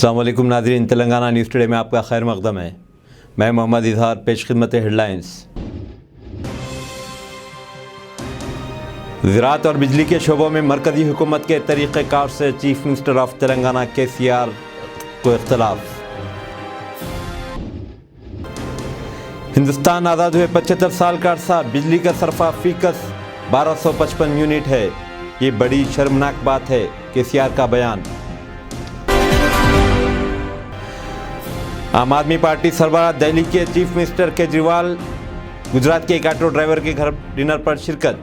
अस्सलाम वालेकुम नाज़रीन, तेलंगाना न्यूज़ टुडे में आपका खैर मक़दम है। मैं मोहम्मद इजहार, पेश खिदमत हेडलाइंस। ज़राअत और बिजली के शोबों में मरकज़ी हुकूमत के तरीक़ेकार से chief minister of Telangana KCR को इख्तलाफ। हिंदुस्तान आज़ाद हुए 75 साल का अरसा, बिजली का सरफा फ़ीकस 1255 यूनिट है। ये बड़ी शर्मनाक बात है, KCR का बयान। आम आदमी पार्टी सरबराह दिल्ली के चीफ मिनिस्टर केजरीवाल गुजरात के एक ऑटो ड्राइवर के घर डिनर पर शिरकत।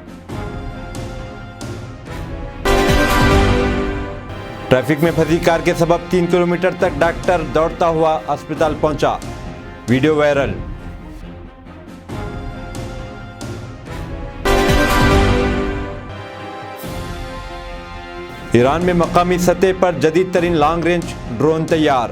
ट्रैफिक में फंसी कार के सबब 3 किलोमीटर तक डॉक्टर दौड़ता हुआ अस्पताल पहुंचा, वीडियो वायरल। ईरान में मकामी सतह पर जदीद तरीन लॉन्ग रेंज ड्रोन तैयार।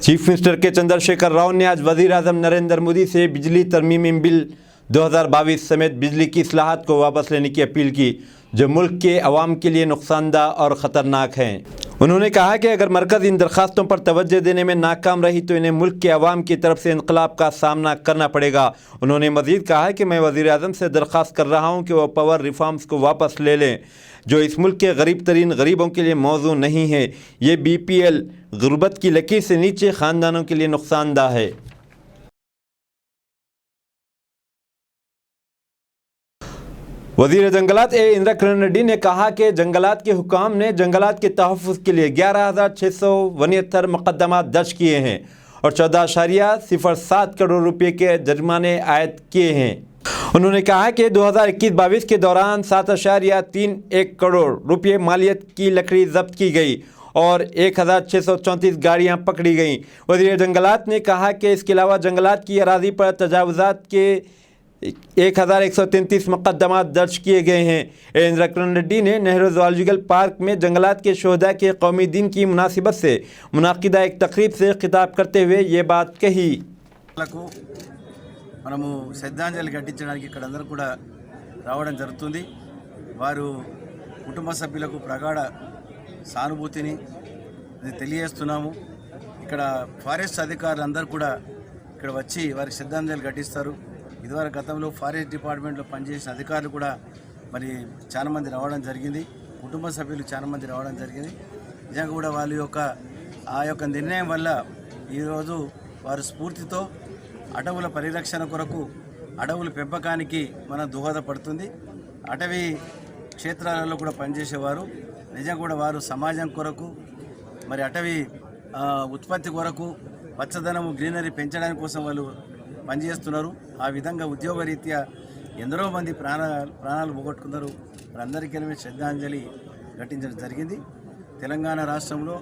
चीफ मिनिस्टर के चंद्रशेखर राव ने आज वज़ीर आज़म नरेंद्र मोदी से बिजली तरमीमी बिल 2022 समेत बिजली की इस्लाहात को वापस लेने की अपील की, जो मुल्क के अवाम के लिए नुकसानदा और ख़तरनाक हैं। उन्होंने कहा कि अगर मरकज़ इन दरख्वास्तों पर तवज्जो देने में नाकाम रही तो इन्हें मुल्क के अवाम की तरफ से इनकलाब का सामना करना पड़ेगा। उन्होंने मज़ीद कहा कि मैं वज़ीर आज़म से दरख्वास्त कर रहा हूँ कि वह पावर रिफॉर्म्स को वापस ले लें, जो इस मुल्क के गरीब तरीन गरीबों के लिए मौजू नहीं है। ये BPL गुर्बत की लकीर से नीचे ख़ानदानों के लिए नुकसानदा है। वज़ीर जंगलात इंदिरा किरण रेड्डी ने कहा कि जंगलात के हुकाम ने जंगलात के तहफ़्फ़ुज़ के लिए 11,669 मुक़दमात दर्ज किए हैं और 14.07 करोड़ रुपये के जुर्माने आयद किए हैं। उन्होंने कहा कि 2021-22 के दौरान 7.31 करोड़ रुपये मालियत की लकड़ी जब्त की गई और 1,634 गाड़ियां पकड़ी गईं। वज़ीर जंगलात ने कहा कि इसके अलावा जंगलात की अराज़ी पर तजावुज़ात के 1,133 मुक़दमात दर्ज किए गए हैं। इंदिरा किरण रेड्डी ने नेहरू ज़ूलॉजिकल पार्क में जंगलात के शोहदा के कौमी दिन की मुनासिबत से मुनाकिदा एक तकरीब से खिताब करते हुए ये बात कही। మనము శ్రద్ధాంజలి ఘటించడానికి ఇక్కడ అందరూ కూడా రావడం జరుగుతుంది। వారు కుటుంబ సభ్యులకు ప్రగాఢ సానుభూతిని తెలియజేస్తున్నాము। ఇక్కడ ఫారెస్ట్ అధికారులు అందరూ కూడా ఇక్కడ వచ్చి వారికి శ్రద్ధాంజలి ఘటిస్తారు। ఇదివరకు గతంలో ఫారెస్ట్ డిపార్ట్మెంట్లో పనిచేసిన అధికారులు కూడా మరి చాలా మంది రావడం జరిగింది, కుటుంబ సభ్యులు చాలా మంది రావడం జరిగింది। నిజంగా కూడా వాళ్ళ యొక్క ఆ యొక్క నిర్ణయం వల్ల ఈరోజు వారు స్ఫూర్తితో అడవుల పరిరక్షణ కొరకు, అడవుల పెంపకానికి మన దోహదపడుతుంది। అటవీ క్షేత్రాలలో కూడా పనిచేసేవారు నిజంగా కూడా వారు సమాజం కొరకు, మరి అటవీ ఉత్పత్తి కొరకు, పచ్చదనము గ్రీనరీ పెంచడానికి కోసం వాళ్ళు పనిచేస్తున్నారు। ఆ విధంగా ఉద్యోగరీత్యా ఎందరో మంది ప్రాణాలు పోగొట్టుకున్నారు। వారందరికీ శ్రద్ధాంజలి ఘటించడం జరిగింది। తెలంగాణ రాష్ట్రంలో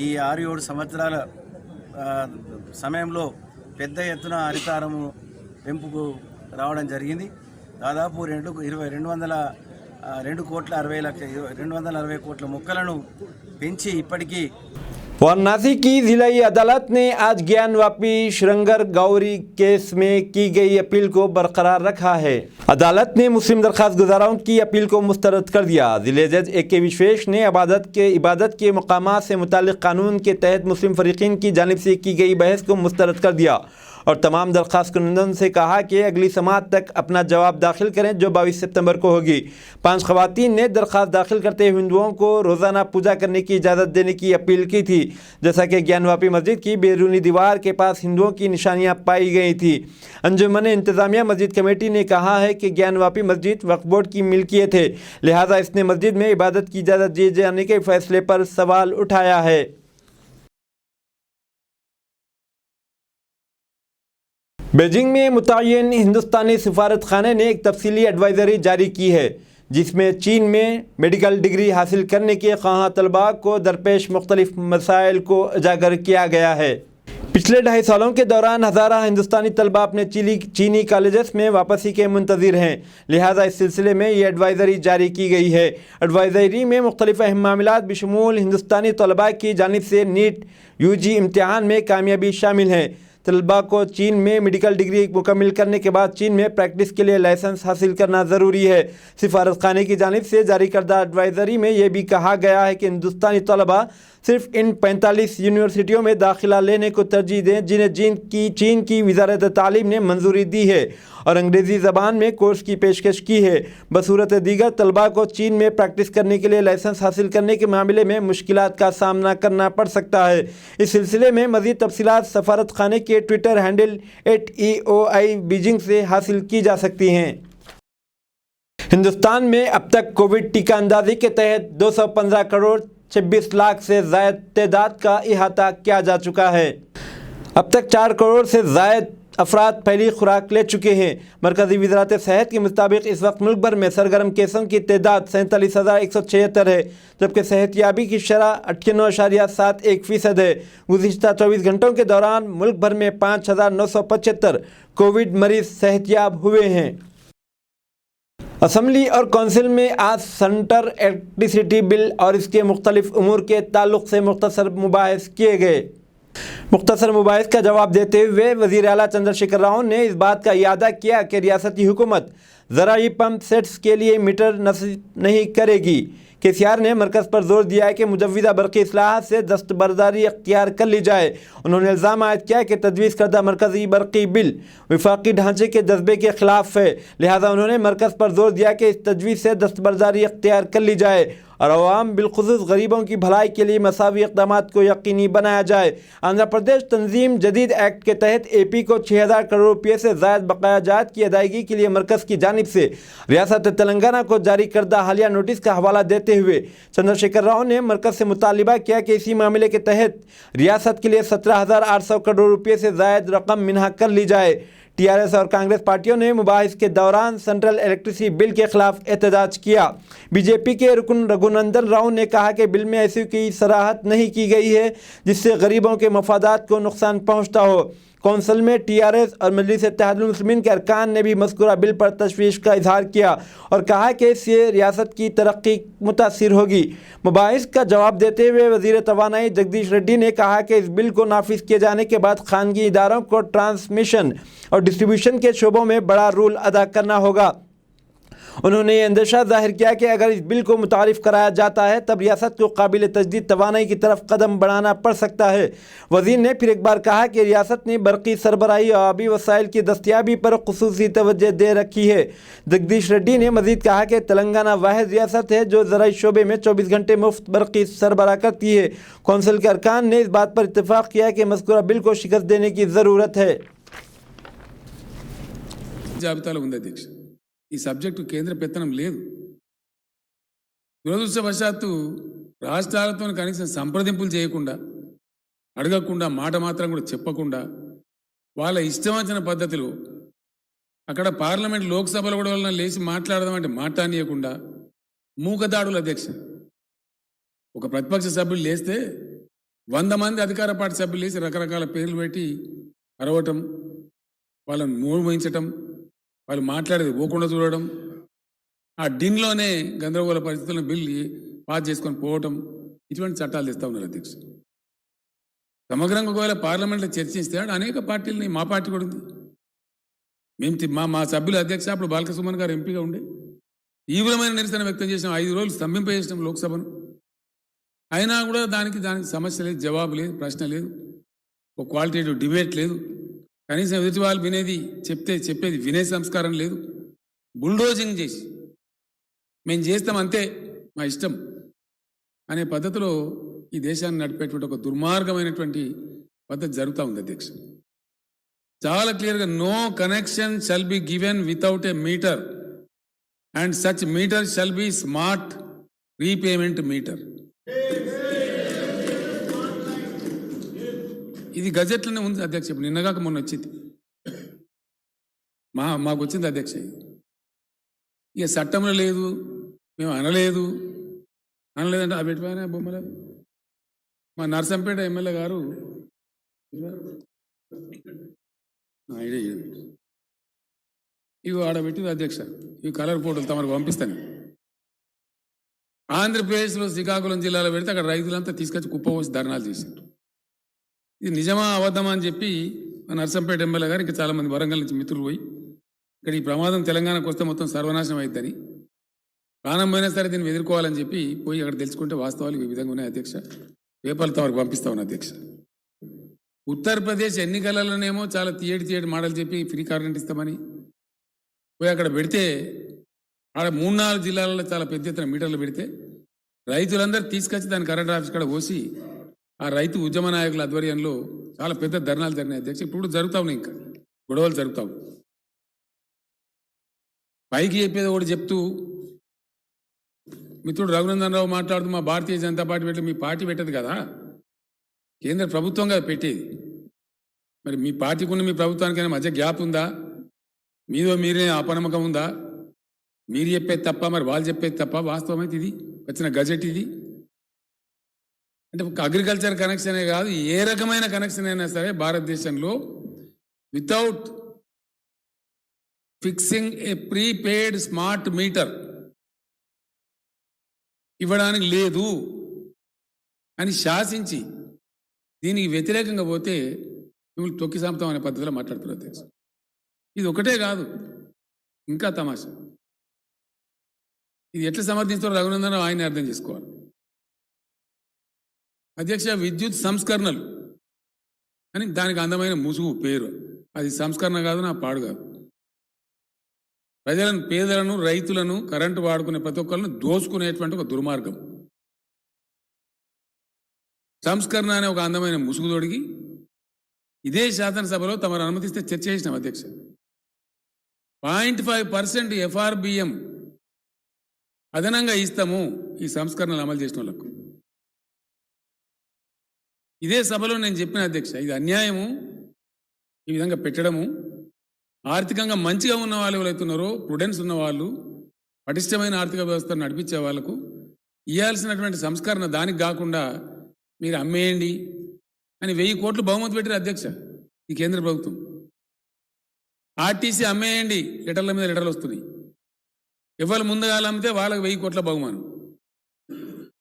ఈ 6-7 సంవత్సరాల సమయంలో పెద్ద ఎత్తున హరితారము పెంపుకు రావడం జరిగింది। దాదాపు 240 కోట్ల మొక్కలను పెంచి ఇప్పటికీ वाराणसी की जिलाई अदालत ने आज ज्ञानवापी श्रृंगर गौरी केस में की गई अपील को बरकरार रखा है। अदालत ने मुस्लिम दरख्वास्त गुजारों की अपील को मुस्तरद कर दिया। जिले जज AK विश्वेश ने इबादत के मकामात से मुतालिक कानून के तहत मुस्लिम फरीकीन की जानिब से की गई बहस को मुस्तरद कर दिया और तमाम दरख्वास्त कुनंदन से कहा कि अगली समात तक अपना जवाब दाखिल करें, जो 22 सितंबर को होगी। 5 ख़वातीन ने दरख्वास्त दाखिल करते हुए हिंदुओं को रोज़ाना पूजा करने की इजाज़त देने की अपील की थी, जैसा कि ज्ञानवापी मस्जिद की बैरूनी दीवार के पास हिंदुओं की निशानियां पाई गई थी। अंजुमन इंतज़ामिया मस्जिद कमेटी ने कहा है कि ज्ञानवापी मस्जिद वक्फ बोर्ड की मिल्कियत है, लिहाजा इसने मस्जिद में इबादत की इजाज़त दिए जाने के फैसले पर सवाल उठाया है। बीजिंग में मुतय्यन हिंदुस्तानी सिफारत खाने ने एक तफसीली एडवाइज़री जारी की है, जिसमें चीन में मेडिकल डिग्री हासिल करने के ख्वाह तलबा को दरपेश मुख्तलिफ मसाइल को उजागर किया गया है। पिछले 2.5 सालों के दौरान हज़ारा हिंदुस्तानी तलबा अपने चीनी कॉलेजेस में वापसी के मुंतज़िर हैं, लिहाजा इस सिलसिले में ये एडवाइज़री जारी की गई है। एडवाइज़री में मुख्तलिफ अहम मामलात बशमूल हिंदुस्तानी तलबा की जानिब से नीट UG इम्तिहान में कामयाबी शामिल हैं। तलबा को चीन में मेडिकल डिग्री मुकम्मल करने के बाद चीन में प्रैक्टिस के लिए लाइसेंस हासिल करना ज़रूरी है। सिफारत खाने की जानिब से जारी करदा एडवाइज़री में यह भी कहा गया है कि हिंदुस्तानी तलबा सिर्फ इन 45 यूनिवर्सिटियों में दाखिला लेने को तरजीह दें जिन्हें चीन की वज़ारत तालीम ने मंजूरी दी है और अंग्रेज़ी ज़बान में कोर्स की पेशकश की है। बसूरत दीगर तलबा को चीन में प्रैक्टिस करने के लिए लाइसेंस हासिल करने के मामले में मुश्किलात का सामना करना पड़ सकता है। इस सिलसिले में मज़ीद तफसीलात सफारत खाने के ट्विटर हैंडल @EOI बीजिंग से हासिल की जा सकती हैं। हिंदुस्तान में अब तक कोविड टीका अंदाजी के तहत 215 करोड़ 26 लाख से ज़ायद तादाद का इहाता किया जा चुका है। अब तक 4 करोड़ से ज़ायद अफराद पहली खुराक ले चुके हैं। मरकज़ी वज़ारत सेहत के मुताबिक इस वक्त मुल्क भर में सरगर्म केसों की तादाद 47,176 है, जबकि सेहतियाबी की शरह 98.71% है। गुज़िश्ता 24 घंटों के दौरान मुल्क भर में 5,975 कोविड मरीज सेहतियाब हुए हैं। असम्बली और कौंसिल में आज सेंटर इलेक्ट्रिसिटी बिल और इसके मुख्तलिफ उमूर के ताल्लुक़ से मुख्तसर मुबाहिस किए गए। मुख्तसर मुबाहिस का जवाब देते हुए वज़ीर आला चंद्रशेखर राव ने इस बात का इयादा किया कि रियासती हुकूमत ज़राई पंप सेट्स के लिए मीटर नस्ब नहीं करेगी। KCR ने मरकज़ पर जोर दिया है कि मुजव्विदा बरक़ी इस्लाहात से दस्तबरदारी अख्तियार कर ली जाए। उन्होंने इल्ज़ाम आयद किया कि तजवीज़ करदा मरकज़ी बरक़ी बिल वफाकी ढांचे के जज्बे के ख़िलाफ़ है, लिहाजा उन्होंने मरकज़ पर जोर दिया कि इस तजवीज़ से दस्तबरदारी अख्तियार कर ली जाए और अवाम बिलख़ुसूस गरीबों की भलाई के लिए मसावी इक़दामात को यकीनी बनाया जाए। आंध्र प्रदेश तंजीम जदीद एक्ट के तहत AP को 6,000 करोड़ रुपये से ज़ायद बकाया जात की अदायगी के लिए मरकज़ की जानिब से रियासत तेलंगाना को जारी करदा हालिया नोटिस का हवाला देते हुए चंद्रशेखर राव ने मरकज़ से मुतालिबा किया कि इसी मामले के तहत रियासत के लिए 17,800 करोड़ रुपये से ज़ायद रकम मिन्हा कर ली जाए। TRS और कांग्रेस पार्टियों ने मुबाहिस के दौरान सेंट्रल इलेक्ट्रिसिटी बिल के खिलाफ एहतजाज किया। BJP के रुकन रघुनंदन राव ने कहा कि बिल में ऐसी कोई सराहत नहीं की गई है जिससे गरीबों के मफादात को नुकसान पहुंचता हो। कौंसिल में TRS और मजलिस इत्तेहादुल मुस्लिमीन के अरकान ने भी मज़कूरा बिल पर तशवीश का इजहार किया और कहा कि इससे रियासत की तरक्की मुतासिर होगी। मुबाहिस का जवाब देते हुए वज़ीर तवानाई जगदीश रेड्डी ने कहा कि इस बिल को नाफिज किए जाने के बाद खानगी इदारों को ट्रांसमिशन और डिस्ट्रीब्यूशन के शोबों में बड़ा रोल अदा करना होगा। उन्होंने ये अंदेशा जाहिर किया कि अगर इस बिल को मुतारिफ कराया जाता है तब रियासत को काबिल तजदीद तवानाई की तरफ कदम बढ़ाना पड़ सकता है। वज़ीर ने फिर एक बार कहा कि रियासत ने बरक़ी सरबराही और आबी वसाइल की दस्तियाबी पर खुसूसी तवज्जो दे रखी है। जगदीश रेड्डी ने मज़ीद कहा कि तेलंगाना वाहिद रियासत है जो ज़राई शोबे में 24 घंटे मुफ्त बरक़ी सरबराह करती है। कौंसिल के अरकान ने इस बात पर इत्तफ़ाक़ किया कि मज़कूरा बिल को शिकस्त देने की ज़रूरत है। జాబితాలో ఉంది అధ్యక్ష, ఈ సబ్జెక్టు కేంద్ర పెత్తనం లేదు. దురదృష్టవశాత్తు రాష్ట్రాలతో కనీసం సంప్రదింపులు చేయకుండా, అడగకుండా, మాట మాత్రం కూడా చెప్పకుండా వాళ్ళ ఇష్టం వచ్చిన పద్ధతిలో అక్కడ పార్లమెంట్ లోక్సభలో కూడా వాళ్ళని లేచి మాట్లాడదామంటే మాట్లాడనీయకుండా మూకదాడులు అధ్యక్ష. ఒక ప్రతిపక్ష సభ్యులు లేస్తే 100 మంది అధికార పార్టీ సభ్యులు లేచి రకరకాల పేర్లు పెట్టి అరవటం, వాళ్ళని మోహించటం, వాళ్ళు మాట్లాడేది పోకుండా చూడడం, ఆ డిన్లోనే గందరగోళ పరిస్థితులను బిల్లు పాస్ చేసుకొని పోవటం, ఇటువంటి చట్టాలు తెస్తా ఉన్నారు అధ్యక్ష. సమగ్రంగా ఒకవేళ పార్లమెంట్లో చర్చిస్తే అనేక పార్టీలని, మా పార్టీ కూడా ఉంది, మేము మా సభ్యులు అధ్యక్ష అప్పుడు బాలకృష్ణ గారు ఎంపీగా ఉండే తీవ్రమైన నిరసన వ్యక్తం చేసినాం. 5 రోజులు స్తంభింపజేసినాం లోక్సభను. అయినా కూడా దానికి సమస్య లేదు, జవాబు లేదు, ప్రశ్న లేదు, ఒక క్వాలిటేటివ్ డిబేట్ లేదు, కనీసం ఎదుటి వాళ్ళు వినేది చెప్పేది వినే సంస్కారం లేదు. బుల్డోజింగ్ చేసి మేము చేస్తాం అంతే మా ఇష్టం అనే పద్ధతిలో ఈ దేశాన్ని నడిపేటువంటి ఒక దుర్మార్గమైనటువంటి పద్ధతి జరుగుతూ ఉంది అధ్యక్ష. చాలా క్లియర్గా no connection shall be given without a meter and such meter shall be smart repayment meter. ఇది గజెట్లోనే ఉంది అధ్యక్ష. నిన్నగాక మొన్న వచ్చింది, మాకు వచ్చింది అధ్యక్ష. ఇక చట్టంలో లేదు, మేము అనలేదంటే అవి పెట్టిపోయినా బొమ్మలు. మా నర్సంపేట ఎమ్మెల్యే గారు ఇవి ఆడబెట్టింది అధ్యక్ష. ఇవి కలర్ ఫోటోలు తమకు పంపిస్తాను. ఆంధ్రప్రదేశ్లో శ్రీకాకుళం జిల్లాలో పెడితే అక్కడ రైతులంతా తీసుకొచ్చి కుప్ప పోసి ధర్నాలు చేశారు. ఇది నిజమా అబద్ధమా అని చెప్పి నర్సంపేట ఎమ్మెల్యే గారు ఇంకా చాలామంది వరంగల్ నుంచి మిత్రులు పోయి ఇక్కడ ఈ ప్రమాదం తెలంగాణకు వస్తే మొత్తం సర్వనాశనం అవుతుందని ప్రాణం పోయినా సరే దీన్ని ఎదుర్కోవాలని చెప్పి పోయి అక్కడ తెలుసుకుంటే వాస్తవాలు ఈ విధంగా ఉన్నాయి అధ్యక్ష. పేపర్లతో వరకు పంపిస్తా ఉన్నా అధ్యక్ష. ఉత్తరప్రదేశ్ ఎన్నికలలోనేమో చాలా తీయటి మాటలు చెప్పి ఫ్రీ కరెంట్ ఇస్తామని పోయి అక్కడ పెడితే ఆడ 3-4 జిల్లాలలో చాలా పెద్ద ఎత్తున మీటర్లు పెడితే రైతులందరూ తీసుకొచ్చి దాని కరెంట్ ఆఫీస్ కాడ పోసి ఆ రైతు ఉద్యమ నాయకుల ఆధ్వర్యంలో చాలా పెద్ద ధర్నాలు జరిగినాయి అధ్యక్ష. ఇప్పుడు జరుగుతా ఉన్నాయి, ఇంకా గొడవలు జరుగుతావు. పైకి చెప్పేది ఒకటి చెప్తూ మిత్రుడు రఘునందన్ రావు మాట్లాడుతూ మా భారతీయ జనతా పార్టీ పెట్టి మీ పార్టీ పెట్టదు కదా, కేంద్ర ప్రభుత్వంగా పెట్టేది. మరి మీ పార్టీకి ఉన్న మీ ప్రభుత్వానికైనా మధ్య గ్యాప్ ఉందా? మీదో మీరే అపనమ్మకం ఉందా? మీరు చెప్పేది తప్ప మరి వాళ్ళు చెప్పేది తప్ప? వాస్తవం అయితే ఇది వచ్చిన గజెట్ ఇది. అంటే ఒక అగ్రికల్చర్ కనెక్షనే కాదు, ఏ రకమైన కనెక్షన్ అయినా సరే భారతదేశంలో వితౌట్ ఫిక్సింగ్ ఏ ప్రీపెయిడ్ స్మార్ట్ మీటర్ ఇవ్వడానికి లేదు అని శాసించి దీనికి వ్యతిరేకంగా పోతే మిమ్మల్ని తొక్కి సాంపుతాం అనే పద్ధతిలో మాట్లాడుతున్నారు అధ్యక్ష. ఇది ఒకటే కాదు, ఇంకా తమాషా. ఇది ఎట్లా సమర్థిస్తారో రఘునందన్ ఆయన అర్థం చేసుకోవాలి అధ్యక్ష. విద్యుత్ సంస్కరణలు అని దానికి అందమైన ముసుగు పేరు, అది సంస్కరణ కాదు, నా పాడు కాదు. ప్రజలను, పేదలను, రైతులను, కరెంటు వాడుకునే ప్రతి ఒక్కరిని దోచుకునేటువంటి ఒక దుర్మార్గం. సంస్కరణ అనే ఒక అందమైన ముసుగు తొడిగి ఇదే శాసనసభలో తమరు అనుమతిస్తే చర్చ చేసినాం అధ్యక్ష. 0.5% FRBM అదనంగా ఇస్తాము ఈ సంస్కరణలు అమలు చేసిన వాళ్ళకు. ఇదే సభలో నేను చెప్పిన అధ్యక్ష, ఇది అన్యాయము ఈ విధంగా పెట్టడము. ఆర్థికంగా మంచిగా ఉన్న వాళ్ళు ఎవరైతున్నారో, ప్రుడెన్స్ ఉన్న వాళ్ళు, పటిష్టమైన ఆర్థిక వ్యవస్థను నడిపించే వాళ్ళకు ఇవ్వాల్సినటువంటి సంస్కరణ దానికి కాకుండా మీరు అమ్మేయండి అని 1000 కోట్లు బహుమతి పెట్టారు అధ్యక్ష ఈ కేంద్ర ప్రభుత్వం. ఆర్టీసీ అమ్మేయండి, లెటర్ల మీద లెటర్లు వస్తున్నాయి. ఎవరు ముందుగా అమ్మితే వాళ్ళకి 1000 కోట్ల బహుమానం.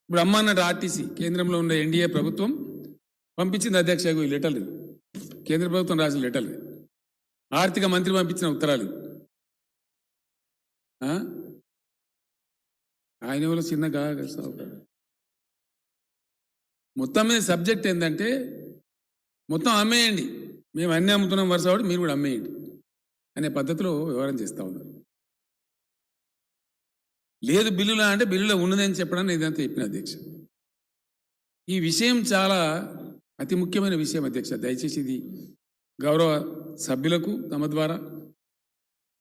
ఇప్పుడు అమ్మన్నట్టు ఆర్టీసీ కేంద్రంలో ఉన్న ఎన్డీఏ ప్రభుత్వం పంపించింది అధ్యక్ష ఈ లెటర్లు, కేంద్ర ప్రభుత్వం రాసిన లెటర్లు, ఆర్థిక మంత్రి పంపించిన ఉత్తరాలు. ఆయన ఎవరో చిన్నగా మొత్తం మీద సబ్జెక్ట్ ఏంటంటే మొత్తం అమ్మేయండి, మేము అన్నీ అమ్ముతున్నాం వరుస వాడు మీరు కూడా అమ్మేయండి అనే పద్ధతిలో వ్యవహారం చేస్తూ ఉన్నారు. లేదు బిల్లులా అంటే బిల్లులో ఉన్నదని చెప్పడానికి ఇదంతా చెప్పిన అధ్యక్ష. ఈ విషయం చాలా అతి ముఖ్యమైన విషయం అధ్యక్ష. దయచేసి ఇది గౌరవ సభ్యులకు తమ ద్వారా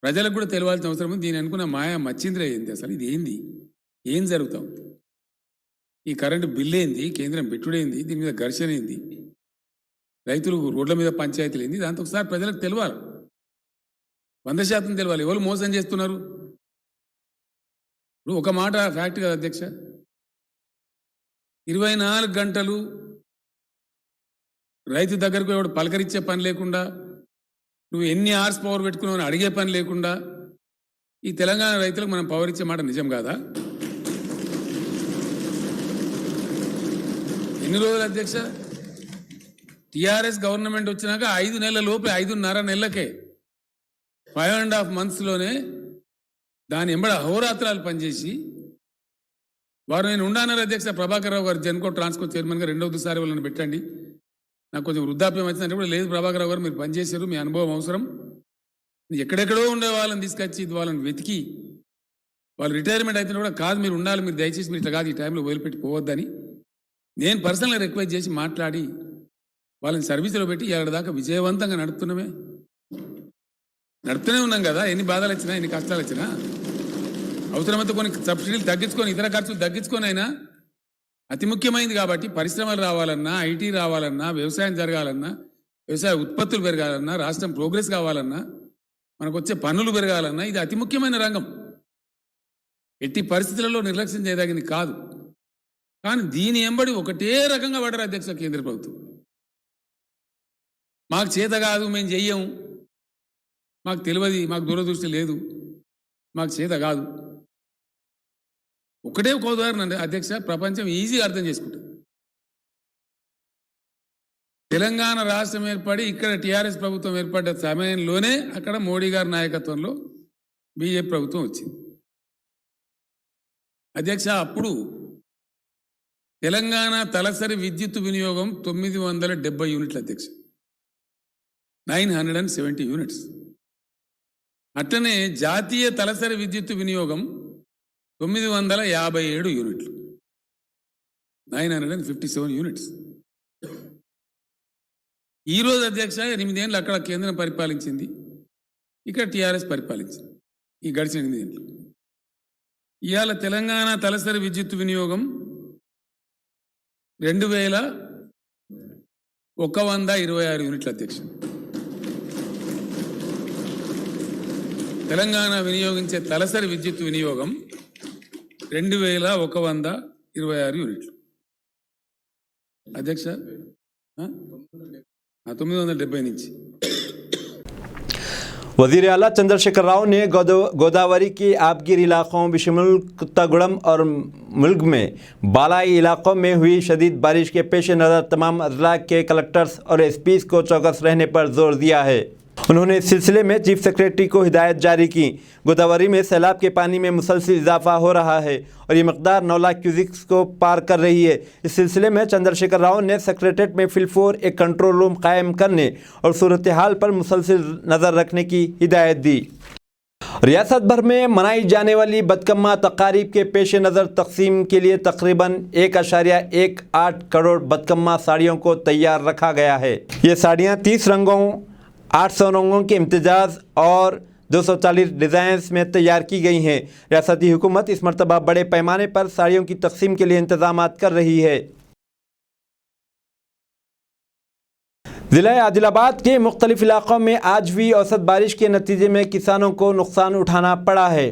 ప్రజలకు కూడా తెలియాల్సిన అవసరం ఉంది. దీని అనుకున్న మాయా మచ్చింద్ర ఏంది, అసలు ఇది ఏంది, ఏం జరుగుతాం, ఈ కరెంటు బిల్లు ఏంది, కేంద్రం పెట్టుడేంది, దీని మీద ఘర్షణ ఏంది, రైతులు రోడ్ల మీద పంచాయతీలు ఏంది, దాంతో ఒకసారి ప్రజలకు తెలియాలి, 100% తెలియాలి ఎవరు మోసం చేస్తున్నారు. ఇప్పుడు ఒక మాట ఫ్యాక్ట్ కదా అధ్యక్ష, 24 గంటలు రైతు దగ్గరకు ఎవడు పలకరించే పని లేకుండా, నువ్వు ఎన్ని హార్స్ పవర్ పెట్టుకున్నావు అని అడిగే పని లేకుండా ఈ తెలంగాణ రైతులకు మనం పవర్ ఇచ్చే మాట నిజం కాదా? ఎన్ని రోజులు అధ్యక్ష? టీఆర్ఎస్ గవర్నమెంట్ వచ్చినాక 5 నెలల లోపే, 5.5 నెలలకే, 5.5 monthsలోనే దాని ఎంబడ అహోరాత్రాలు పనిచేసి వారు నేను ఉండన్నారు అధ్యక్ష. ప్రభాకర్ రావు గారు జెన్కో ట్రాన్స్కో చైర్మన్గా 2వసారి వాళ్ళని పెట్టండి, నాకు కొంచెం వృద్ధాప్యం వచ్చిందంటే కూడా లేదు ప్రభాకర్ రావు గారు మీరు పనిచేశారు, మీ అనుభవం అవసరం, ఎక్కడెక్కడో ఉండే వాళ్ళని తీసుకొచ్చి వాళ్ళని వెతికి వాళ్ళు రిటైర్మెంట్ అయితే కూడా కాదు మీరు ఉండాలి, మీరు దయచేసి మీరు ఇట్లా కాదు ఈ టైంలో వదిలిపెట్టి పోవద్దని నేను పర్సనల్గా రిక్వెస్ట్ చేసి మాట్లాడి వాళ్ళని సర్వీసులో పెట్టి ఏడాదాకా విజయవంతంగా నడుపుతూనే ఉన్నాం కదా. ఎన్ని బాధలు వచ్చినా, ఎన్ని కష్టాలు వచ్చినా అవసరమైతే కొన్ని సబ్సిడీలు తగ్గించుకొని, ఇతర ఖర్చులు తగ్గించుకొని అయినా అతి ముఖ్యమైనది కాబట్టి పరిశ్రమలు రావాలన్నా, ఐటీ రావాలన్నా, వ్యవసాయం జరగాలన్నా, వ్యవసాయ ఉత్పత్తులు పెరగాలన్నా, రాష్ట్రం ప్రోగ్రెస్ కావాలన్నా, మనకు వచ్చే పన్నులు పెరగాలన్నా ఇది అతి ముఖ్యమైన రంగం. ఎట్టి పరిస్థితులలో నిర్లక్ష్యం చేయదగింది కాదు. కానీ దీని ఎంబడి ఒకటే రకంగా పడరు అధ్యక్ష కేంద్ర ప్రభుత్వం. మాకు చేత కాదు, మేము చెయ్యము, మాకు తెలియదు, మాకు దూరదృష్టి లేదు, మాకు చేత కాదు. ఒకటే ఒక ఉదాహరణ అండి అధ్యక్ష, ప్రపంచం ఈజీగా అర్థం చేసుకుంటుంది. తెలంగాణ రాష్ట్రం ఏర్పడి ఇక్కడ టీఆర్ఎస్ ప్రభుత్వం ఏర్పడ్డ సమయంలోనే అక్కడ మోడీ గారి నాయకత్వంలో బీజేపీ ప్రభుత్వం వచ్చింది. అధ్యక్ష, అప్పుడు తెలంగాణ తలసరి విద్యుత్ వినియోగం 970 యూనిట్లు అధ్యక్ష, 970 యూనిట్స్. అట్లనే జాతీయ తలసరి విద్యుత్ వినియోగం 957 యూనిట్లు, 957 యూనిట్స్. ఈరోజు అధ్యక్ష 8 ఏళ్ళు అక్కడ కేంద్రం పరిపాలించింది, ఇక్కడ టీఆర్ఎస్ పరిపాలించింది ఈ గడిచిన 8 ఏళ్ళు. ఇవాళ తెలంగాణ తలసరి విద్యుత్ వినియోగం 2126 యూనిట్ల అధ్యక్ష. తెలంగాణ వినియోగించే తలసరి విద్యుత్ వినియోగం 2126 యూనిట్లు అధ్యక్ష. 970 నుంచి. वज़ीर आला चंद्रशेखर राव ने गोदावरी के आबगिर इलाकों बिशमुल कुत्तागुड़म और मुल्क में बालाई इलाकों में हुई शदीद बारिश के पेश नज़र तमाम अजला के कलेक्टर्स और एसपीज़ को चौकस रहने पर जोर दिया है। उन्होंने इस सिलसिले में चीफ सेक्रेटरी को हिदायत जारी की। गोदावरी में सैलाब के पानी में मुसलसल इजाफा हो रहा है और ये मकदार 9 लाख क्यूसिक्स को पार कर रही है। इस सिलसिले में चंद्रशेखर राव ने सेक्रेटरीट में फिलफोर एक कंट्रोल रूम कायम करने और सूरत हाल पर मुसलसल नज़र रखने की हिदायत दी। रियासत भर में मनाई जाने वाली बदकम्मा तकारीब के पेश नज़र तकसीम के लिए तकरीबन 1.18 करोड़ बदकम्मा साड़ियों को तैयार रखा गया है। ये साड़ियाँ 30 रंगों, 800 रंगों के इम्तिजाज और 240 डिज़ाइंस में तैयार की गई हैं। रियासती हुकूमत इस मरतबा बड़े पैमाने पर साड़ियों की तकसीम के लिए इंतजामात कर रही है। ज़िला आदिलाबाद के मुख्तलिफ इलाक़ों में आज हुई औसत बारिश के नतीजे में किसानों को नुकसान उठाना पड़ा है।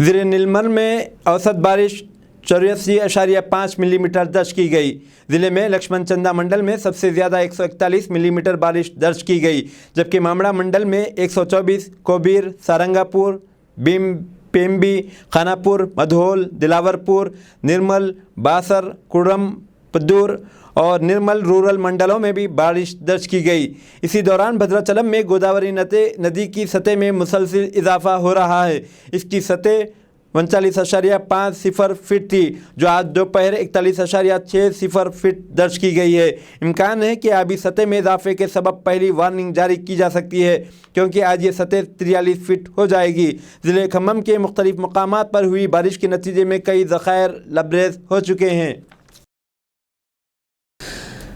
ज़िले नीलमर में औसत बारिश 84.5 मिलीमीटर दर्ज की गई। ज़िले में लक्ष्मण चंदा मंडल में सबसे ज़्यादा 141 मिलीमीटर बारिश दर्ज की गई, जबकि मामड़ा मंडल में 124, कोबीर, सारंगापुर, पेम्बी, खानापुर, मधोल, दिलावरपुर, निर्मल, बासर, कुड़म, पद्दूर और निर्मल रूरल मंडलों में भी बारिश दर्ज की गई। इसी दौरान भद्राचलम में गोदावरी नदी की सतह में मुसलसल इजाफा हो रहा है। इसकी सतह 39.50 फीट थी, जो आज दोपहर 41.60 फीट दर्ज की गई है। इम्कान है कि आबी सतह में इजाफे के सबब पहली वार्निंग जारी की जा सकती है, क्योंकि आज ये सतह 43 फीट हो जाएगी। ज़िले खम्मम के मुख्तलिफ मकामात पर हुई बारिश के नतीजे में कई ज़खायर लबरेज हो चुके हैं।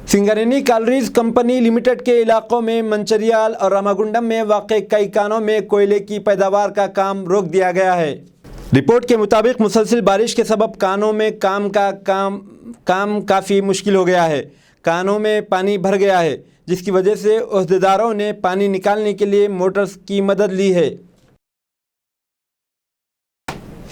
सिंगरेनी कॉलरीज कंपनी लिमिटेड के इलाकों में मंचरियाल और रामागुंडम में वाक़े कई कानों में कोयले की पैदावार का काम रोक दिया गया है। रिपोर्ट के मुताबिक मुसलसल बारिश के सबब कानों में काम काफ़ी मुश्किल हो गया है। कानों में पानी भर गया है, जिसकी वजह से ओहदेदारों ने पानी निकालने के लिए मोटर्स की मदद ली है।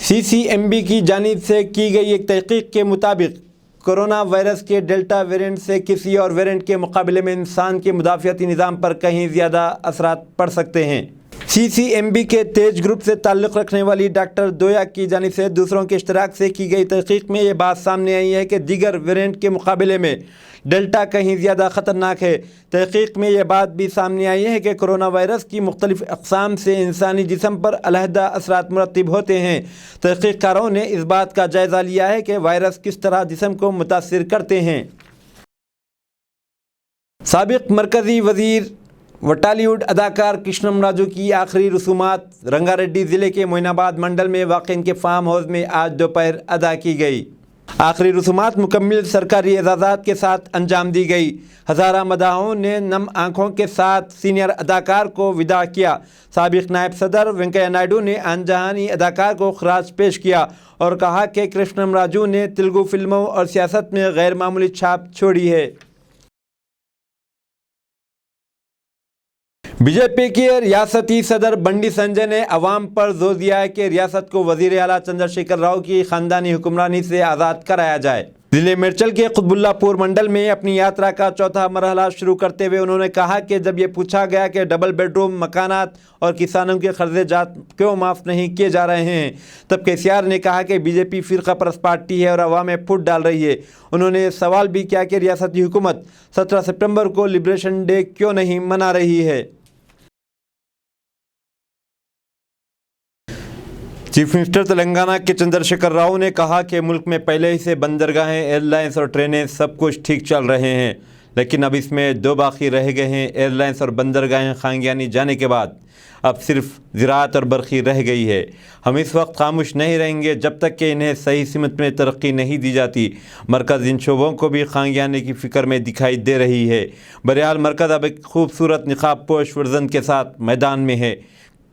CCMB की जानिब से की गई एक तहकीक के मुताबिक कोरोना वायरस के डेल्टा वेरिएंट से किसी और वेरिएंट के मुकाबले में इंसान के मुदाफ़ियाती निज़ाम पर कहीं ज़्यादा असरात पड़ सकते हैं। CCMB के तेज ग्रुप से ताल्लुक़ रखने वाली डॉक्टर दोया की जानिब से दूसरों के इश्तराक से की गई तहक़ीक़ में ये बात सामने आई है कि दीगर वेरिएंट के मुकाबले में डेल्टा कहीं ज़्यादा ख़तरनाक है। तहक़ीक़ में यह बात भी सामने आई है कि कोरोना वायरस की मुख्तलिफ़ अक़साम से इंसानी जिस्म पर अलहदा असरात मुरतब होते हैं। तहक़ीक़कारों ने इस बात का जायज़ा लिया है कि वायरस किस तरह जिस्म को मुतासिर करते हैं। साबिक़ मरकज़ी वज़ीर व टालीवुड अदाकार कृष्णम राजू की आखिरी रसूमात रंगारेड्डी ज़िले के मोइनाबाद मंडल में वाक़ इनके फार्म हाउस में आज दोपहर अदा की गई। आखिरी रसूमात मुकम्मल सरकारी एजाज़ात के साथ अंजाम दी गई। हज़ारा मदाहों ने नम आँखों के साथ सीनियर अदाकार को विदा किया। साबिक़ नायब सदर वेंकैया नायडू ने अनजहानी अदाकार को खराज पेश किया और कहा कि कृष्णम राजू ने तेलुगु फिल्मों और सियासत में गैर मामूली छाप छोड़ी है। बीजेपी के रियासती सदर बंडी संजय ने अवाम पर जोर दिया है कि रियासत को वज़ीर आला चंद्रशेखर राव की ख़ानदानी हुक्मरानी से आज़ाद कराया जाए। ضلع میرچل کے قطب اللہ پور منڈل میں اپنی یاترا کا چوتھا مرحلہ شروع کرتے ہوئے انہوں نے کہا کہ جب یہ پوچھا گیا کہ ڈبل بیڈ روم مکانات اور کسانوں کے قرضے جات کیوں معاف نہیں کیے جا رہے ہیں، تب KCR نے کہا کہ BJP فرقہ پرست پارٹی ہے اور عوام میں پھوٹ ڈال رہی ہے۔ انہوں نے سوال بھی کیا کہ ریاستی حکومت 17 سپٹمبر کو لبریشن ڈے کیوں نہیں منا رہی ہے۔ چیف منسٹر تلنگانہ کے چندر شیکھر راؤ نے کہا کہ ملک میں پہلے ہی سے بندرگاہیں، ایئر لائنز اور ٹرینیں سب کچھ ٹھیک چل رہے ہیں، لیکن اب اس میں دو باقی رہ گئے ہیں۔ ایئر لائنز اور بندرگاہیں خانگیانی جانے کے بعد اب صرف زراعت اور برقی رہ گئی ہے۔ ہم اس وقت خاموش نہیں رہیں گے جب تک کہ انہیں صحیح سمت میں ترقی نہیں دی جاتی۔ مرکز ان شعبوں کو بھی خانگیانے کی فکر میں دکھائی دے رہی ہے۔ بہرحال مرکز اب ایک خوبصورت نقاب پوش ورژن کے ساتھ میدان میں ہے۔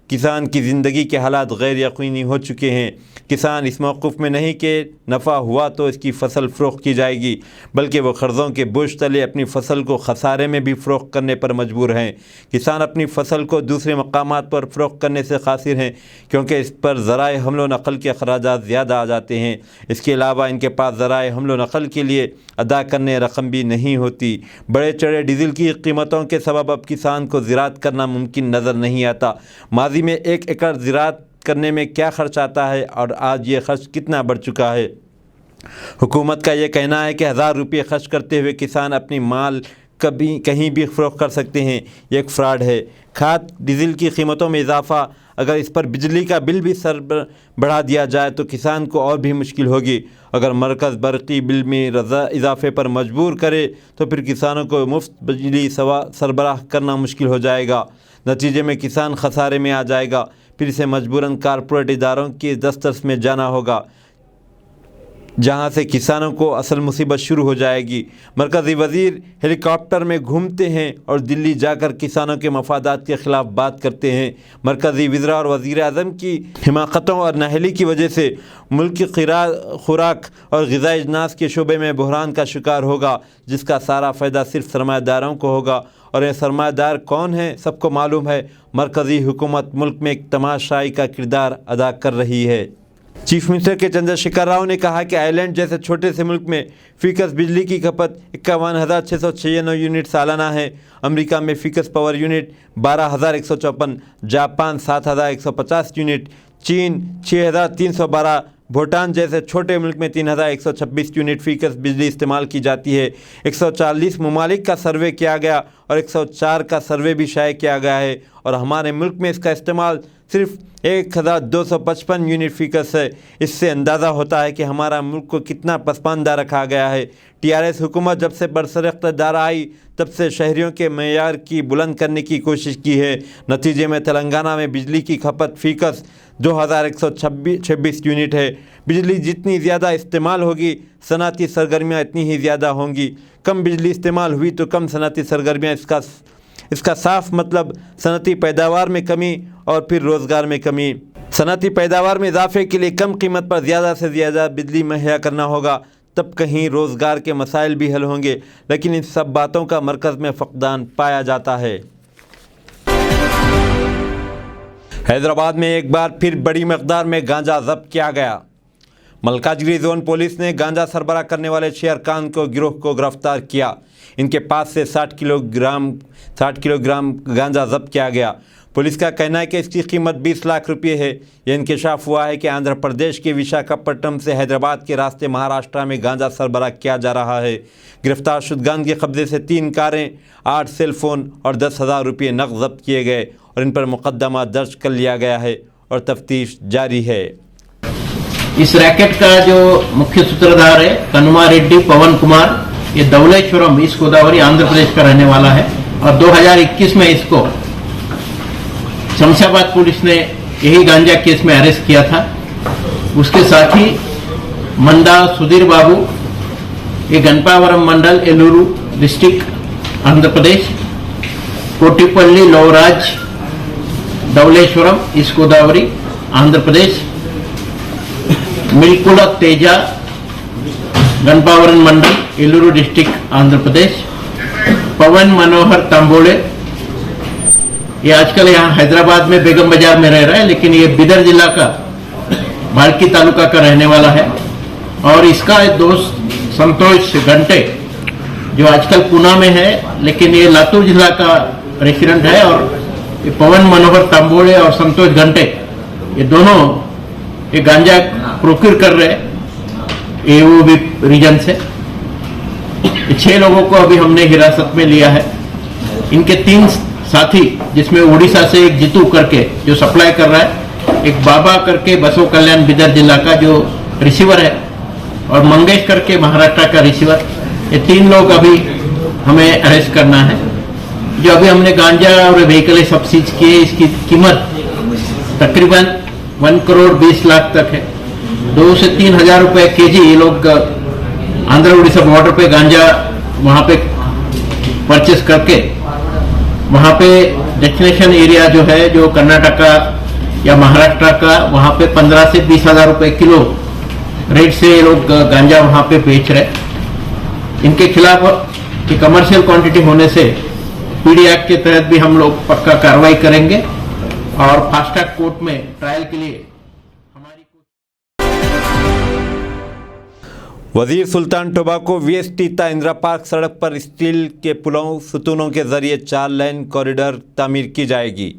کسان کی زندگی کے حالات غیر یقینی ہو چکے ہیں۔ کسان اس موقف میں نہیں کہ نفع ہوا تو اس کی فصل فروخت کی جائے گی، بلکہ وہ قرضوں کے بوجھ تلے اپنی فصل کو خسارے میں بھی فروخت کرنے پر مجبور ہیں۔ کسان اپنی فصل کو دوسرے مقامات پر فروخت کرنے سے قاصر ہیں کیونکہ اس پر ذرائع حمل و نقل کے اخراجات زیادہ آ جاتے ہیں۔ اس کے علاوہ ان کے پاس ذرائع حمل و نقل کے لیے ادا کرنے رقم بھی نہیں ہوتی۔ بڑے چڑھے ڈیزل کی قیمتوں کے سبب اب کسان کو زراعت کرنا ممکن نظر نہیں آتا۔ ماضی میں 1 ایکڑ زراعت کرنے میں کیا خرچ آتا ہے اور آج یہ خرچ کتنا بڑھ چکا ہے۔ حکومت کا یہ کہنا ہے کہ 1000 روپے خرچ کرتے ہوئے کسان اپنی مال کہیں بھی فروخت کر سکتے ہیں۔ یہ ایک فراڈ ہے۔ کھاد ڈیزل کی قیمتوں میں اضافہ، اگر اس پر بجلی کا بل بھی بڑھا دیا جائے تو کسان کو اور بھی مشکل ہوگی۔ اگر مرکز برقی بل میں اضافے پر مجبور کرے تو پھر کسانوں کو مفت بجلی سربراہ کرنا مشکل ہو جائے گا۔ نتیجے میں کسان خسارے میں آ جائے گا، پھر اسے مجبوراً کارپوریٹ اداروں کے دسترس میں جانا ہوگا، جہاں سے کسانوں کو اصل مصیبت شروع ہو جائے گی۔ مرکزی وزیر ہیلی کاپٹر میں گھومتے ہیں اور دلی جا کر کسانوں کے مفادات کے خلاف بات کرتے ہیں۔ مرکزی وزراء اور وزیر اعظم کی حماقتوں اور نااہلی کی وجہ سے ملک کی خوراک اور غذائی اجناس کے شعبے میں بحران کا شکار ہوگا، جس کا سارا فائدہ صرف سرمایہ داروں کو ہوگا، اور یہ سرمایہ دار کون ہیں سب کو معلوم ہے۔ مرکزی حکومت ملک میں ایک تماشائی کا کردار ادا کر رہی ہے۔ چیف منسٹر کے چندر شیکھر راؤ نے کہا کہ آئی لینڈ جیسے چھوٹے سے ملک میں فیکس بجلی کی کھپت 51,696 یونٹ سالانہ ہے۔ امریکہ میں فیکس پاور یونٹ 12,154، جاپان 7,150 یونٹ، چین 6,312، بھوٹان جیسے چھوٹے ملک میں 3,126 یونٹ فیکس بجلی استعمال کی جاتی ہے۔ 140 ممالک کا سروے کیا گیا اور 104 کا سروے بھی شائع کیا گیا ہے، اور ہمارے ملک میں اس کا استعمال صرف 1,255 یونٹ فیکس ہے۔ اس سے اندازہ ہوتا ہے کہ ہمارا ملک کو کتنا پسماندہ رکھا گیا ہے۔ TRS حکومت جب سے برسر اقتدار آئی تب سے شہریوں کے معیار کی بلند کرنے کی کوشش کی ہے۔ نتیجے میں تلنگانہ میں بجلی کی کھپت فیکس 2,126 یونٹ ہے۔ بجلی جتنی زیادہ استعمال ہوگی، صنعتی سرگرمیاں اتنی ہی زیادہ ہوں گی۔ کم بجلی استعمال ہوئی تو کم صنعتی سرگرمیاں، اس کا صاف مطلب صنعتی پیداوار میں کمی اور پھر روزگار میں کمی۔ صنعتی پیداوار میں اضافے کے لیے کم قیمت پر زیادہ سے زیادہ بجلی مہیا کرنا ہوگا، تب کہیں روزگار کے مسائل بھی حل ہوں گے، لیکن ان سب باتوں کا مرکز میں فقدان پایا جاتا ہے۔ حیدرآباد میں ایک بار پھر بڑی مقدار میں گانجا ضبط کیا گیا۔ ملکاجگری زون پولیس نے گانجا سربراہ کرنے والے 6 ارکان کو گروہ کو گرفتار کیا۔ ان کے پاس سے 60 کلو گرام گانجا ضبط کیا گیا۔ پولیس کا کہنا ہے کہ اس کی قیمت 20 لاکھ روپے ہے۔ یہ انکشاف ہوا ہے کہ آندھرا پردیش کے وشاکھاپٹنم سے حیدرآباد کے راستے مہاراشٹرا میں گانجا سربراہ کیا جا رہا ہے۔ گرفتار شدگان کے قبضے سے 3 کاریں، 8 سیل فون اور 10,000 روپے نقد ضبط کیے گئے اور ان پر مقدمہ درج کر لیا گیا ہے اور تفتیش جاری ہے۔ اس ریکٹ کا جو مکھیہ سوتردار ہے کنما ریڈی پون کمار، یہ دولیشورم ایسٹ گوداوری آندھرا پردیش کا رہنے والا ہے، اور 2021 میں اس کو شمشاباد پولیس نے یہی گانجا کیس میں اریسٹ کیا تھا۔ اس کے ساتھ ہی منڈا سدھیر بابو، یہ گنپاورم منڈل ایلورو ڈسٹرکٹ آندھرا پردیش، کوٹیپلی لوراج دولیشورم ایسٹ گوداوری آندھرا پردیش، ملکولا تیجا گنپاورم منڈل ایلورو ڈسٹرکٹ آندھرا پردیش، پون منوہر تمبوڑے، یہ آج کل یہاں حیدرآباد میں بیگم بازار میں رہ رہا ہے، لیکن یہ بیدر ضلع کا بھالکی تعلقہ کا رہنے والا ہے، اور اس کا ایک دوست संतोष घंटे, जो आजकल पूना में है लेकिन ये लातूर जिला का रेसिडेंट है, और ये पवन मनोहर तांबोड़े और संतोष घंटे, ये दोनों ये गांजा प्रोक्योर कर रहे हैं एओबी रीजन से। 6 लोगों को अभी हमने हिरासत में लिया है। इनके 3 साथी, जिसमें उड़ीसा से एक जीतू करके जो सप्लाई कर रहा है, एक बाबा करके बसव कल्याण बिदर जिला का जो रिसीवर है, और मंगेश करके महाराष्ट्र का रिसीवर, ये 3 लोग अभी हमें अरेस्ट करना है। जो अभी हमने गांजा और व्हीकल सब सीज किए, इसकी कीमत तकरीबन 1 करोड़ 20 लाख तक है। 2 से 3 हजार रुपए केजी ये लोग आंध्र उड़ीसा बॉर्डर पे गांजा वहां पे परचेस करके, वहां पे डेस्टिनेशन एरिया जो है, जो कर्नाटका या महाराष्ट्र का, वहां पे 15 से 20 हजार रुपए किलो रेट से ये लोग गांजा वहां पे बेच रहे। इनके खिलाफ कमर्शियल क्वांटिटी होने से पीडी एक्ट के तहत भी हम लोग पक्का कार्रवाई करेंगे, और फास्ट ट्रैक कोर्ट में ट्रायल के लिए हमारी। वजीर सुल्तान टोबाको वीएसटी ता इंदिरा पार्क सड़क पर स्टील के पुलों सुतूनों के जरिए 4 लेन कॉरिडोर तामीर की जाएगी।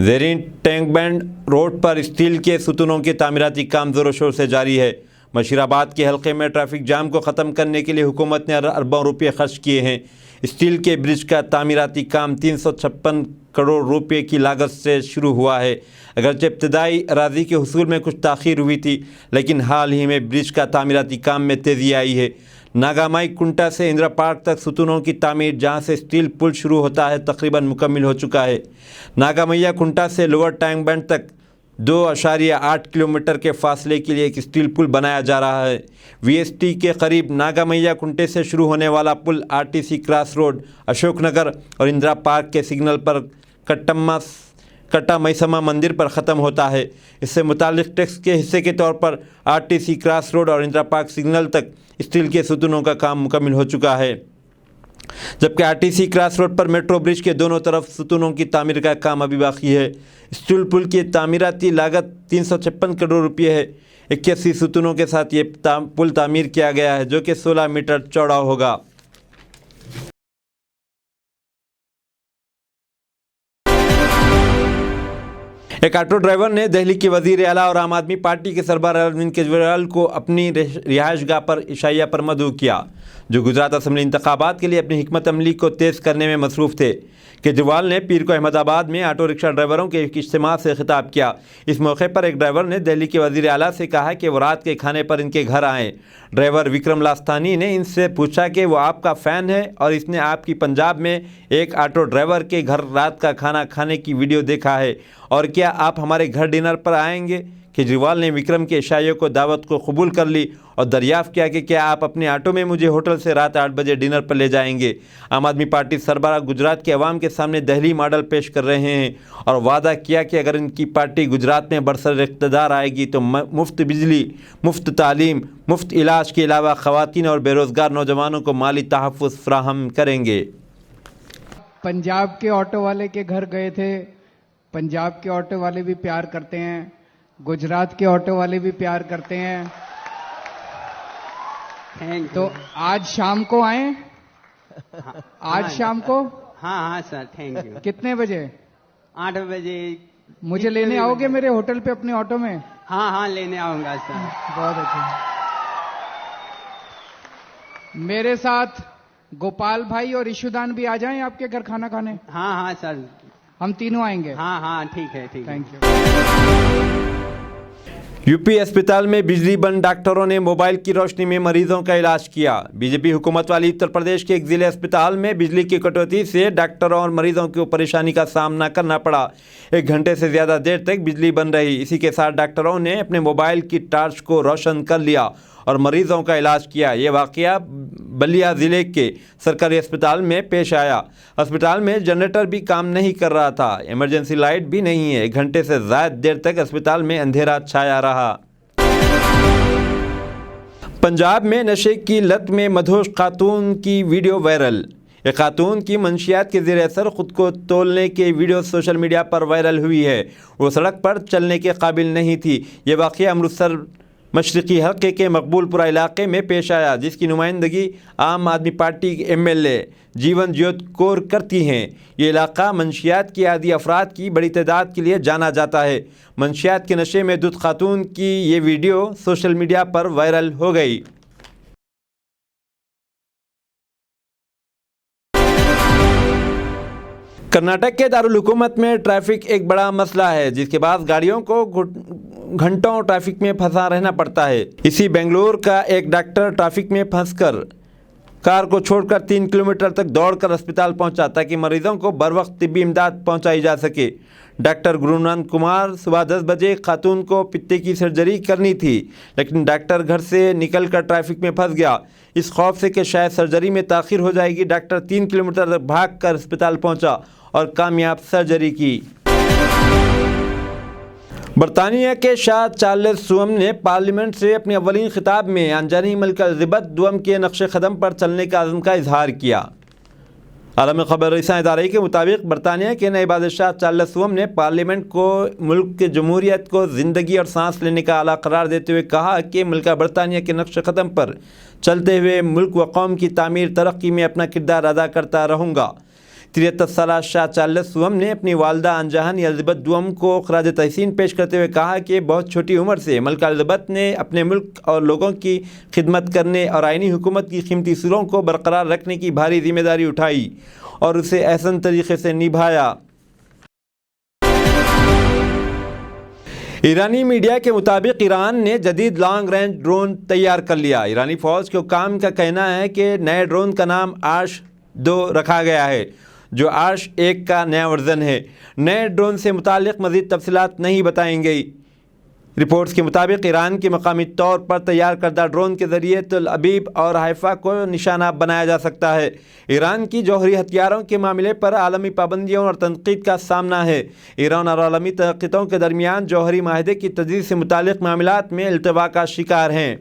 ज़ेरीन टैंक बैंड रोड पर स्टील के सुतूनों के तामीराती काम ज़ोरों शोर से जारी है। मशीराबाद के हल्के में ट्रैफिक जाम को ख़त्म करने के लिए हुकूमत ने अरबों रुपये खर्च किए हैं। स्टील के ब्रिज का तामीराती काम 356 करोड़ रुपए की लागत से शुरू हुआ है। अगरचे इब्तदाई अराजी के हुसूल में कुछ ताख़ीर हुई थी, लेकिन हाल ही में ब्रिज का तामीराती काम में तेज़ी आई है। नागामाई कुंटा से इंदिरा पार्क तक सुतूनों की तामीर, जहां से स्टील पुल शुरू होता है, तकरीबन मुकम्मिल हो चुका है। नागामैया कुंटा से लोअर टैंक बैंड तक 2.8 किलोमीटर के फासले के लिए एक स्टील पुल बनाया जा रहा है। वीएसटी के करीब नागामैया कुंटे से शुरू होने वाला पुल आरटीसी क्रॉस रोड, अशोकनगर और इंदिरा पार्क के सिग्नल पर कट्टा मैसमा मंदिर पर ख़त्म होता है। इससे मुतालिक टैक्स के हिस्से के तौर पर आरटीसी क्रॉस रोड और इंदिरा पार्क सिग्नल तक स्टील के सुतूनों का काम मुकम्मिल हो चुका है, जबकि आरटीसी क्रॉस रोड पर मेट्रो ब्रिज के दोनों तरफ सुतूनों की तामीर का काम अभी बाकी है। स्टील पुल की तामीराती लागत 356 करोड़ रुपये है। 81 सुतूनों के साथ ये पुल तामीर किया गया है, जो कि 16 मीटर चौड़ा होगा। एक ऑटो ड्राइवर ने दिल्ली के वजीर आला और आम आदमी पार्टी के सरबराह अरविंद केजरीवाल को अपनी रिहाइशगाह पर इशाइया पर मदऊ किया, जो गुजरात असम्बली इंतखाबात के लिए अपनी हिकमत अमली को तेज़ करने में मसरूफ़ थे। केजरीवाल ने पीर को अहमदाबाद में ऑटो रिक्शा ड्राइवरों के एक इज्तिमा से खिताब किया। इस मौके पर एक ड्राइवर ने दिल्ली के वजीर आला से कहा कि वो रात के खाने पर इनके घर आएँ। ड्राइवर विक्रम लास्तानी ने इनसे पूछा कि वो आपका फ़ैन है और इसने आपकी पंजाब में एक ऑटो ड्राइवर के घर रात का खाना खाने की वीडियो देखा है, और क्या आप हमारे घर डिनर पर आएंगे? केजरीवाल ने विक्रम के इशाइयों को दावत को कबूल कर ली और दरियाफ़्त किया कि क्या आप अपने ऑटो में मुझे होटल से रात 8 बजे डिनर पर ले जाएंगे। आम आदमी पार्टी सरबराह गुजरात के अवाम के सामने दहली मॉडल पेश कर रहे हैं और वादा किया कि अगर इनकी पार्टी गुजरात में बरसर इक़्तिदार आएगी तो मुफ्त बिजली, मुफ्त तालीम, मुफ्त इलाज के अलावा ख़वातीन और बेरोज़गार नौजवानों को माली तहफ़्फ़ुज़ फ़राहम करेंगे। पंजाब के ऑटो वाले के घर गए थे। पंजाब के ऑटो वाले भी प्यार करते हैं, गुजरात के ऑटो वाले भी प्यार करते हैं। तो आज शाम को आए? आज शाम को? हाँ सर, थैंक यू। कितने बजे? 8 बजे। मुझे लेने आओगे मेरे होटल पे अपने ऑटो में? हाँ लेने आऊंगा सर। बहुत अच्छा। मेरे साथ गोपाल भाई और ईशुदान भी आ जाएं आपके घर खाना खाने? हाँ सर, हम तीनों आएंगे। हाँ ठीक है। Thank you. यूपी अस्पताल में बिजली बंद, डॉक्टरों ने मोबाइल की रोशनी में मरीजों का इलाज किया। बीजेपी हुकूमत वाली उत्तर प्रदेश के एक जिले अस्पताल में बिजली की कटौती से डॉक्टरों और मरीजों को परेशानी का सामना करना पड़ा। 1 घंटे से ज़्यादा देर तक बिजली बंद रही। इसी के साथ डॉक्टरों ने अपने मोबाइल की टार्च को रोशन कर लिया और मरीजों का इलाज किया। ये वाक़या बलिया ज़िले के सरकारी अस्पताल में पेश आया। अस्पताल में जनरेटर भी काम नहीं कर रहा था, इमरजेंसी लाइट भी नहीं है। 1 घंटे से ज़्यादा देर तक अस्पताल में अंधेरा छाया रहा। पंजाब में नशे की लत में मदहोश खातून की वीडियो वायरल। एक खातून की मंशियात के ज़ेर असर ख़ुद को तोलने के वीडियो सोशल मीडिया पर वायरल हुई है। वो सड़क पर चलने के काबिल नहीं थी। ये वाक़या अमृतसर मशरकी हल्के के मकबूलपुरा इलाके में पेश आया, जिसकी नुमाइंदगी आम आदमी पार्टी के MLA जीवन ज्योत कौर करती हैं। ये इलाका मंशियात की आदी अफराद की बड़ी तादाद के लिए जाना जाता है। मंशियात के नशे में धुत खातून की ये वीडियो सोशल मीडिया पर वायरल हो गई। कर्नाटक के दारुल हुकूमत में ट्रैफिक एक बड़ा मसला है, जिसके बाद गाड़ियों को घंटों ट्रैफिक में फंसा रहना पड़ता है। इसी बेंगलुरु का एक डॉक्टर ट्रैफिक में फंसकर कार को छोड़कर 3 किलोमीटर तक दौड़कर अस्पताल पहुंचा, ताकि मरीजों को बरवक्त तिब्बी इमदाद पहुंचाई जा सके। डॉक्टर गुरुनानंद कुमार सुबह 10 बजे खातून को पित्ते की सर्जरी करनी थी, लेकिन डॉक्टर घर से निकलकर ट्रैफिक में फंस गया। इस खौफ से कि शायद सर्जरी में ताख़ीर हो जाएगी, डॉक्टर 3 किलोमीटर तक भागकर अस्पताल पहुंचा और कामयाब सर्जरी की। बरतानिया के शाह चार्ल्स सुअम ने पार्लियामेंट से अपने अव्वलीन खिताब में अनजानी मलिका एलिज़ाबेथ दुअम के नक्शे कदम पर चलने का अज़्म का इजहार किया। आलमी खबर रसां इदारे के मुताबिक बरतानिया के नए बादशाह चार्ल्स सुअम ने पार्लियामेंट को मुल्क के जमहूरियत को ज़िंदगी और सांस लेने का आला करार देते हुए कहा कि मलिका बरतानिया के नक्शे कदम पर चलते हुए मुल्क व कौम की तामीर तरक्की में अपना किरदार अदा करता रहूँगा। 73 साला शाह चार्ल्स सुअम ने अपनी वालदा अनजहान एलिज़ाबेथ दुअम को खराज तहसीन पेश करते हुए कहा कि बहुत छोटी उम्र से मलिका एलिज़ाबेथ ने अपने मुल्क और लोगों की खिदमत करने और आइनी हुकूमत की कीमती उसूलों को बरकरार रखने की भारी जिम्मेदारी उठाई और उसे एहसन तरीके से निभाया। ईरानी मीडिया के मुताबिक ईरान ने जदीद लॉन्ग रेंज ड्रोन तैयार कर लिया। ईरानी फ़ौज के हुकाम का कहना है कि नए ड्रोन का नाम आर्श 2 रखा गया है, जो आर्श 1 का नया वर्जन है। नए ड्रोन से मुतालिक मज़ीद तफसीलात नहीं बताई गई। रिपोर्ट्स के मुताबिक ईरान के मकामी तौर पर तैयार करदा ड्रोन के ज़रिए तल अबीब और हाइफा को निशाना बनाया जा सकता है। ईरान की जौहरी हथियारों के मामले पर आलमी पाबंदियों और तनकीद का सामना है। ईरान और आलमी ताकतों के दरमियान जौहरी माहदे की तजदीद से मुतालिक मामलात में इल्तवा का शिकार हैं।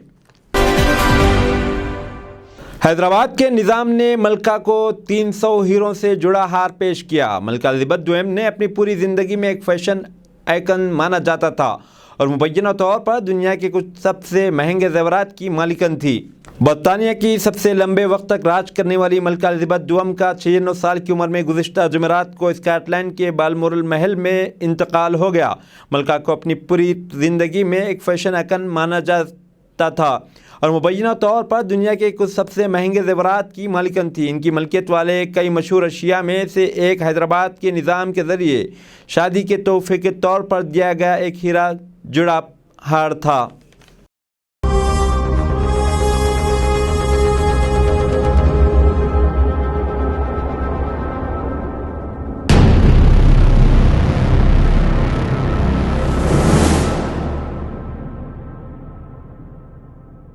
हैदराबाद के निज़ाम ने मलिका को 300 हीरों से जुड़ा हार पेश किया। मलिका एलिज़ाबेथ दुअम ने अपनी पूरी ज़िंदगी में एक फ़ैशन आइकन माना जाता था और मुबैना तौर पर दुनिया के कुछ सबसे महंगे ज़ेवरात की मालिकन थी। बरतानिया की सबसे लंबे वक्त तक राज करने वाली मलिका एलिज़ाबेथ दुअम का 96 साल की उम्र में गुज़िश्ता जुमेरात को स्कॉटलैंड के बालमोरल महल में इंतकाल हो गया। मलिका को अपनी पूरी ज़िंदगी में एक फ़ैशन आइकन माना जाता था और मुबैना तौर पर दुनिया के कुछ सबसे महंगे ज़ेवरात की मालिकन थी। इनकी मलकियत वाले कई मशहूर अशिया में से एक हैदराबाद के निज़ाम के ज़रिए शादी के तोहफे के तौर पर दिया गया एक हीरा जुड़ा हार था।